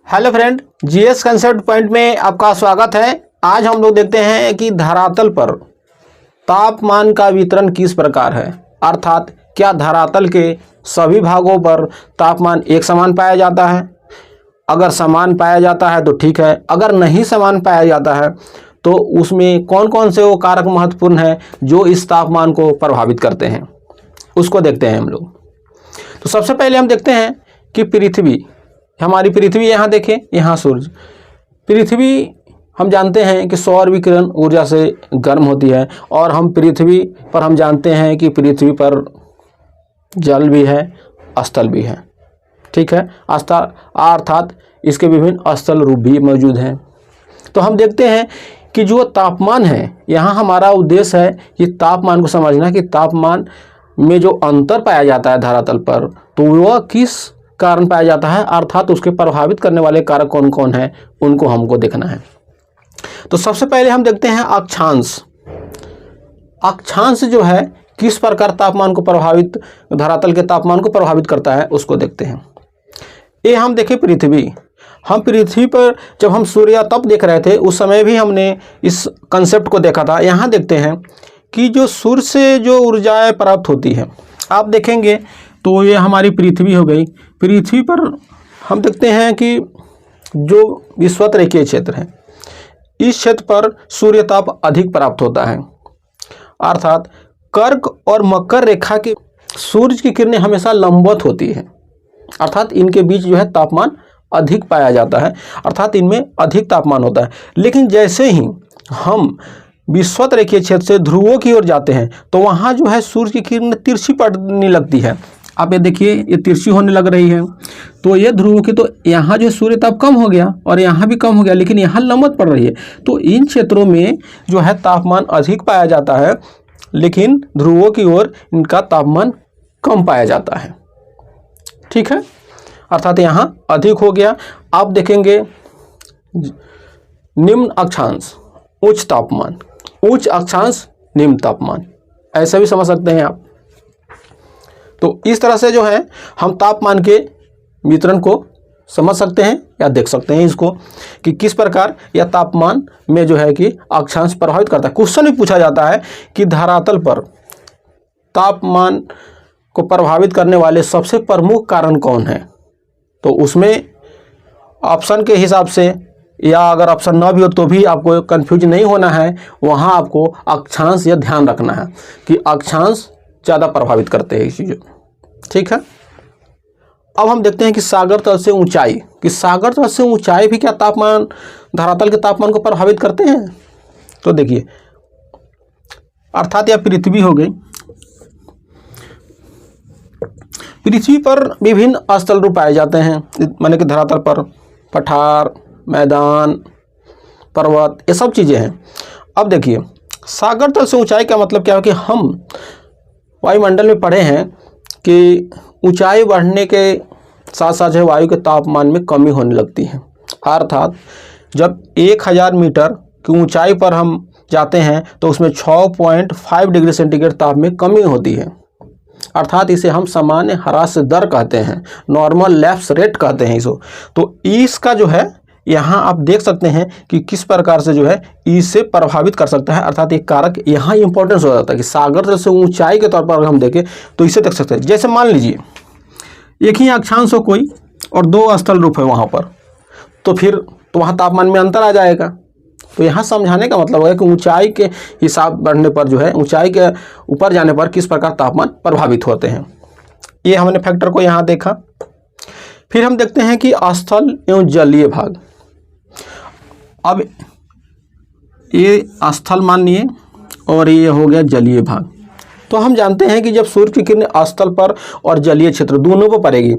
Hello friend, GS concept point में आपका स्वागत है। आज हम लोग देखते हैं कि धरातल पर तापमान का वितरण किस प्रकार है, अर्थात क्या धरातल के सभी भागों पर तापमान एक समान पाया जाता है। अगर समान पाया जाता है तो ठीक है, अगर नहीं समान पाया जाता है तो उसमें कौन कौन से वो कारक महत्वपूर्ण हैं जो इस तापमान को प्रभावित करते हैं, उसको देखते हैं हम लोग। तो सबसे पहले हम देखते हैं कि पृथ्वी, हमारी पृथ्वी यहाँ देखें, यहाँ सूर्य। पृथ्वी हम जानते हैं कि सौर विकिरण ऊर्जा से गर्म होती है और हम पृथ्वी पर हम जानते हैं कि पृथ्वी पर जल भी है, स्थल भी है। ठीक है, अर्थात इसके विभिन्न स्थल रूप भी मौजूद हैं। तो हम देखते हैं कि जो तापमान है, यहाँ हमारा उद्देश्य है कि तापमान को समझना कि तापमान में जो अंतर पाया जाता है धरातल पर, तो वह किस कारण पाया जाता है, अर्थात उसके प्रभावित करने वाले कारक कौन कौन हैं, उनको हमको देखना है। तो सबसे पहले हम देखते हैं अक्षांश। अक्षांश जो है किस प्रकार तापमान को प्रभावित, धरातल के तापमान को प्रभावित करता है, उसको देखते हैं। ये हम देखें पृथ्वी, हम पृथ्वी पर जब हम सूर्य तप देख रहे थे उस समय भी हमने इस कंसेप्ट को देखा था। यहाँ देखते हैं कि जो सूर्य से जो ऊर्जाएं प्राप्त होती है, आप देखेंगे तो ये हमारी पृथ्वी हो गई। पृथ्वी पर हम देखते हैं कि जो विषुवत रेखीय क्षेत्र है, इस क्षेत्र पर सूर्य ताप अधिक प्राप्त होता है, अर्थात कर्क और मकर रेखा के सूर्य की किरणें हमेशा लंबवत होती है, अर्थात इनके बीच जो है तापमान अधिक पाया जाता है, अर्थात इनमें अधिक तापमान होता है। लेकिन जैसे ही हम विषुवत रेखीय क्षेत्र से ध्रुवों की ओर जाते हैं तो वहाँ जो है सूर्य की किरण तिरछी पड़ने लगती है। आप ये देखिए, ये तिरछी होने लग रही है, तो ये ध्रुवों की, तो यहाँ जो सूर्य ताप कम हो गया और यहाँ भी कम हो गया, लेकिन यहाँ लंबवत पड़ रही है। तो इन क्षेत्रों में जो है तापमान अधिक पाया जाता है, लेकिन ध्रुवों की ओर इनका तापमान कम पाया जाता है। ठीक है, अर्थात यहाँ अधिक हो गया। आप देखेंगे निम्न अक्षांश उच्च तापमान, उच्च अक्षांश निम्न तापमान, ऐसा भी समझ सकते हैं आप। तो इस तरह से जो है हम तापमान के वितरण को समझ सकते हैं या देख सकते हैं इसको कि किस प्रकार यह तापमान में जो है कि अक्षांश प्रभावित करता है। क्वेश्चन भी पूछा जाता है कि धरातल पर तापमान को प्रभावित करने वाले सबसे प्रमुख कारण कौन है, तो उसमें ऑप्शन के हिसाब से, या अगर ऑप्शन ना भी हो तो भी आपको कंफ्यूज नहीं होना है, वहाँ आपको अक्षांश यह ध्यान रखना है कि अक्षांश ज़्यादा प्रभावित करते हैं इस चीज़ों। ठीक है, अब हम देखते हैं कि सागर तल से ऊंचाई, कि सागर तल से ऊंचाई भी क्या तापमान, धरातल के तापमान को प्रभावित करते हैं। तो देखिए, अर्थात यह पृथ्वी हो गई। पृथ्वी पर विभिन्न स्थल रूप पाए जाते हैं, माने कि धरातल पर पठार, मैदान, पर्वत, ये सब चीज़ें हैं। अब देखिए, सागर तल से ऊंचाई का मतलब क्या है कि हम वायुमंडल में पढ़े हैं कि ऊंचाई बढ़ने के साथ साथ जो वायु के तापमान में कमी होने लगती है, अर्थात जब 1000 मीटर की ऊंचाई पर हम जाते हैं तो उसमें 6.5 डिग्री सेंटीग्रेड ताप में कमी होती है, अर्थात इसे हम सामान्य ह्रास दर कहते हैं, नॉर्मल लैप्स रेट कहते हैं इसको। तो इसका जो है यहाँ आप देख सकते हैं कि किस प्रकार से जो है इससे प्रभावित कर सकता है, अर्थात एक कारक यहाँ इंपॉर्टेंस हो जाता है कि सागर तल से ऊंचाई के तौर पर अगर हम देखें तो इसे देख सकते हैं। जैसे मान लीजिए एक ही अक्षांश हो कोई और दो स्थल रूप है वहाँ पर, तो फिर तो वहाँ तापमान में अंतर आ जाएगा। तो यहाँ समझाने का मतलब है कि ऊंचाई के हिसाब बढ़ने पर जो है, ऊंचाई के ऊपर जाने पर किस प्रकार तापमान प्रभावित होते हैं, ये हमने फैक्टर को यहाँ देखा। फिर हम देखते हैं कि स्थल एवं जलीय भाग। अब ये स्थल मानिए और ये हो गया जलीय भाग। तो हम जानते हैं कि जब सूर्य की किरणें स्थल पर और जलीय क्षेत्र दोनों पर पड़ेगी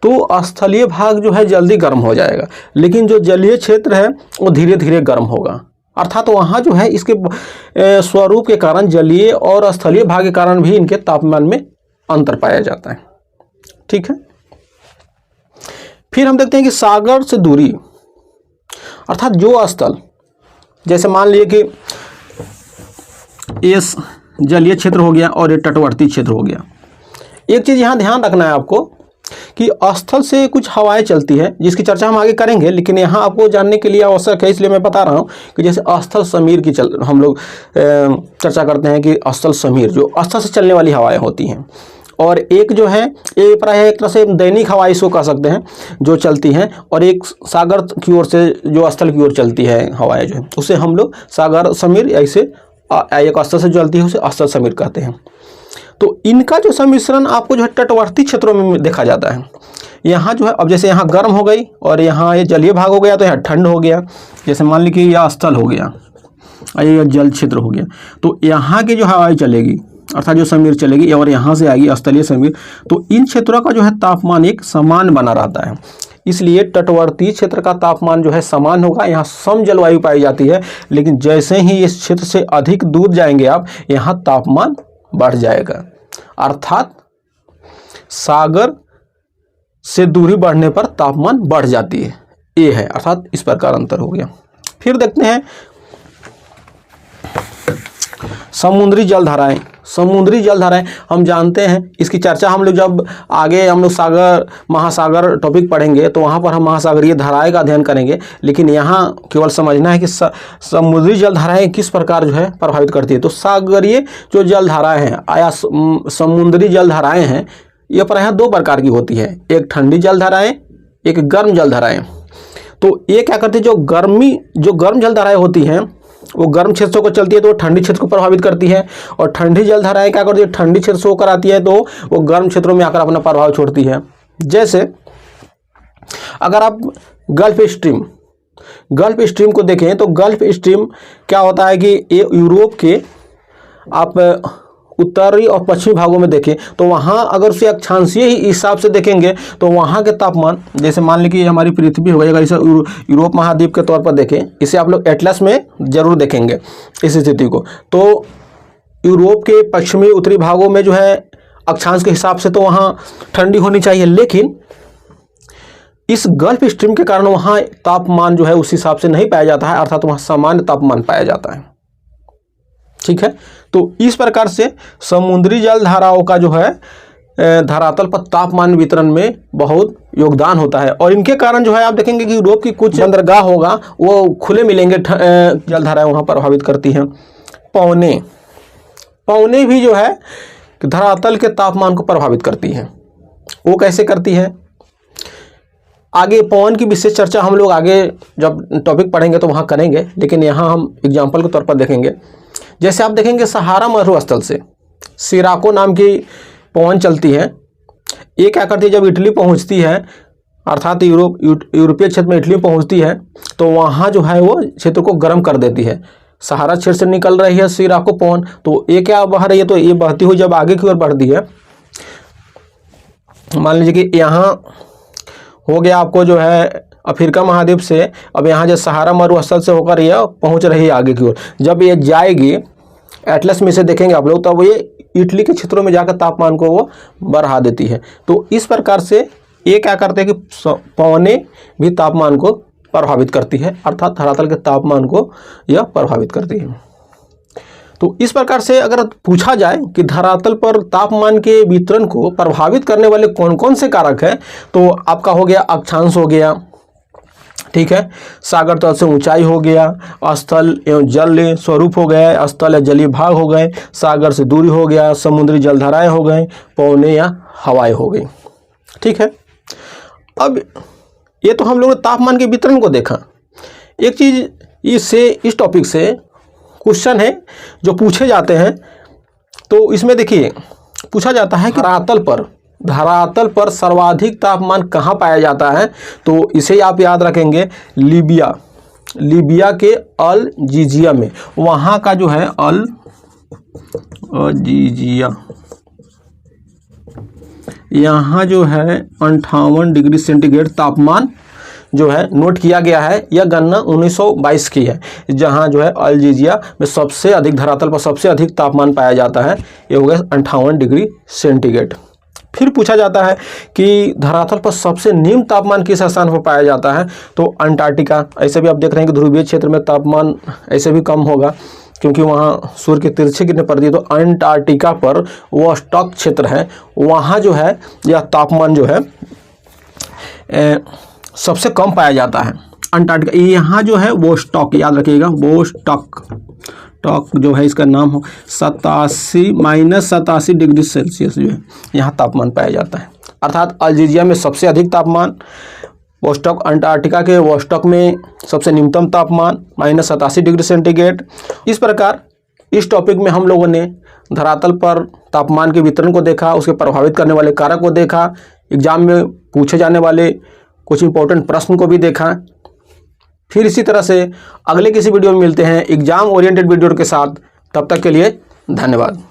तो स्थलीय भाग जो है जल्दी गर्म हो जाएगा, लेकिन जो जलीय क्षेत्र है वो धीरे धीरे गर्म होगा, अर्थात वहाँ जो है इसके स्वरूप के कारण, जलीय और स्थलीय भाग के कारण भी इनके तापमान में अंतर पाया जाता है। ठीक है, फिर हम देखते हैं कि सागर से दूरी, अर्थात जो स्थल, जैसे मान लीजिए कि ये जलीय क्षेत्र हो गया और ये तटवर्ती क्षेत्र हो गया। एक चीज़ यहाँ ध्यान रखना है आपको कि स्थल से कुछ हवाएं चलती है, जिसकी चर्चा हम आगे करेंगे, लेकिन यहाँ आपको जानने के लिए आवश्यक है, इसलिए मैं बता रहा हूँ कि जैसे स्थल समीर की हम लोग चर्चा करते हैं कि स्थल समीर जो स्थल से चलने वाली हवाएं होती हैं, और एक जो है ये प्रायः एक तरह से दैनिक हवा इसको कह सकते हैं जो चलती हैं, और एक सागर की ओर से जो स्थल की ओर चलती है हवाएं जो है उसे हम लोग सागर समीर, ऐसे एक स्थल से चलती है उसे स्थल समीर कहते हैं। तो इनका जो सम्मिश्रण आपको जो है तटवर्ती क्षेत्रों में देखा जाता है। यहाँ जो है अब जैसे यहाँ गर्म हो गई और यहाँ ये जलीय भाग हो गया तो यहाँ ठंड हो गया। जैसे मान लीजिए यह स्थल हो गया और ये जल क्षेत्र हो गया, तो यहाँ की जो हवाएं चलेगी अर्थात जो समीर चलेगी और यहाँ से आएगी स्थलीय समीर, तो इन क्षेत्रों का जो है तापमान एक समान बना रहता है। इसलिए तटवर्ती क्षेत्र का तापमान जो है समान होगा, यहाँ सम जलवायु पाई जाती है। लेकिन जैसे ही इस क्षेत्र से अधिक दूर जाएंगे आप, यहाँ तापमान बढ़ जाएगा, अर्थात सागर से दूरी बढ़ने पर तापमान बढ़ जाती है। ये है अर्थात इस प्रकार अंतर हो गया। फिर देखते हैं समुद्री जलधाराएं। समुद्री जलधाराएं हम जानते हैं, इसकी चर्चा हम लोग जब आगे हम लोग सागर महासागर टॉपिक पढ़ेंगे तो वहाँ पर हम महासागरीय धाराएं का अध्ययन करेंगे। लेकिन यहाँ केवल समझना है कि समुद्री जलधाराएं किस प्रकार जो है प्रभावित करती है। तो सागरीय जो जलधाराएं हैं या समुद्री जलधाराएं हैं, ये प्रायः दो प्रकार की होती है, एक ठंडी जलधाराएं, एक गर्म जलधाराएं। तो ये क्या करती है, जो गर्म जलधाराएं होती हैं वो गर्म क्षेत्रों को चलती है तो वो ठंडी क्षेत्र को प्रभावित करती है, और ठंडी जलधाराएं क्या करती है, ठंडी क्षेत्र से होकर आती है तो वो गर्म क्षेत्रों में आकर अपना प्रभाव छोड़ती है। जैसे अगर आप गल्फ स्ट्रीम को देखें तो गल्फ स्ट्रीम क्या होता है कि ये यूरोप के आप उत्तरी और पश्चिमी भागों में देखें तो वहाँ अगर उसे अक्षांशीय ही हिसाब से देखेंगे तो वहाँ के तापमान, जैसे मान लीजिए कि हमारी पृथ्वी हो गई, अगर इसे यूरोप महाद्वीप के तौर पर देखें, इसे आप लोग एटलस में जरूर देखेंगे इस स्थिति को, तो यूरोप के पश्चिमी उत्तरी भागों में जो है अक्षांश के हिसाब से तो वहाँ ठंडी होनी चाहिए, लेकिन इस गल्फ स्ट्रीम के कारण वहाँ तापमान जो है उस हिसाब से नहीं पाया जाता है, अर्थात वहाँ सामान्य तापमान पाया जाता है। ठीक है, तो इस प्रकार से समुद्री जल धाराओं का जो है धरातल पर तापमान वितरण में बहुत योगदान होता है, और इनके कारण जो है आप देखेंगे कि यूरोप की कुछ बंदरगाह होगा वो खुले मिलेंगे, जल धाराएं वहाँ प्रभावित करती हैं। पवने भी जो है धरातल के तापमान को प्रभावित करती हैं। वो कैसे करती है, आगे पवन की विशेष चर्चा हम लोग आगे जब टॉपिक पढ़ेंगे तो वहाँ करेंगे, लेकिन यहाँ हम एग्जाम्पल के तौर पर देखेंगे। जैसे आप देखेंगे सहारा मरुस्थल से सिराको नाम की पवन चलती है। ये क्या करती है, जब इटली पहुंचती है अर्थात यूरोपीय क्षेत्र में इटली पहुंचती है तो वहाँ जो है वो क्षेत्र को गर्म कर देती है। सहारा क्षेत्र से निकल रही है सिराको पवन, तो ये क्या बह रही है, तो ये बहती हुई जब आगे की ओर बढ़ती है, मान लीजिए कि यहाँ हो गया आपको जो है अफ्रीका महाद्वीप से, अब यहाँ जो सहारा मरुस्थल से होकर यह पहुँच रही है आगे की ओर, जब ये जाएगी एटलस में से देखेंगे आप लोग, तब ये इटली के क्षेत्रों में जाकर तापमान को वो बढ़ा देती है। तो इस प्रकार से ये क्या करते हैं कि पवनें भी तापमान को प्रभावित करती है, अर्थात धरातल के तापमान को यह प्रभावित करती है। तो इस प्रकार से अगर पूछा जाए कि धरातल पर तापमान के वितरण को प्रभावित करने वाले कौन कौन से कारक हैं, तो आपका हो गया अक्षांश हो गया, ठीक है, सागर तल से ऊंचाई हो गया, स्थल एवं जल स्वरूप हो गए, स्थल या जलीय भाग हो गए, सागर से दूरी हो गया, समुद्री जलधाराएं हो गए, पवने या हवाएं हो गई। ठीक है, अब ये तो हम लोगों ने तापमान के वितरण को देखा। एक चीज़ इस टॉपिक से क्वेश्चन है जो पूछे जाते हैं, तो इसमें देखिए पूछा जाता है कि धरातल पर सर्वाधिक तापमान कहाँ पाया जाता है, तो इसे आप याद रखेंगे लीबिया के अल जीजिया में, वहाँ का जो है अल जीजिया, यहाँ जो है 58 डिग्री सेंटीग्रेड तापमान जो है नोट किया गया है। यह गणना 1922 की है, जहाँ जो है अल जीजिया में सबसे अधिक धरातल पर सबसे अधिक तापमान पाया जाता है, ये हो गया 58 डिग्री सेंटीग्रेड। फिर पूछा जाता है कि धरातल पर सबसे निम्न तापमान किस स्थान पर पाया जाता है, तो अंटार्कटिका। ऐसे भी आप देख रहे हैं कि ध्रुवीय क्षेत्र में तापमान ऐसे भी कम होगा, क्योंकि वहाँ सूर्य के तिरछे किरणें पड़ती है। तो अंटार्कटिका पर वोस्टॉक क्षेत्र है, वहाँ जो है यह तापमान जो है सबसे कम पाया जाता है। अंटार्कटिका यहाँ जो है वोस्टॉक, याद रखिएगा वोस्टॉक जो है इसका नाम हो, 87 डिग्री सेल्सियस जो है यहाँ तापमान पाया जाता है। अर्थात अल्जीरिया में सबसे अधिक तापमान, वोस्टॉक अंटार्कटिका के वोस्टॉक में सबसे न्यूनतम तापमान -87 डिग्री सेंटीग्रेड। इस प्रकार इस टॉपिक में हम लोगों ने धरातल पर तापमान के वितरण को देखा, उसके प्रभावित करने वाले कारक को देखा, एग्जाम में पूछे जाने वाले कुछ इंपॉर्टेंट प्रश्न को भी देखा। फिर इसी तरह से अगले किसी वीडियो में मिलते हैं एग्जाम ओरिएंटेड वीडियो के साथ। तब तक के लिए धन्यवाद।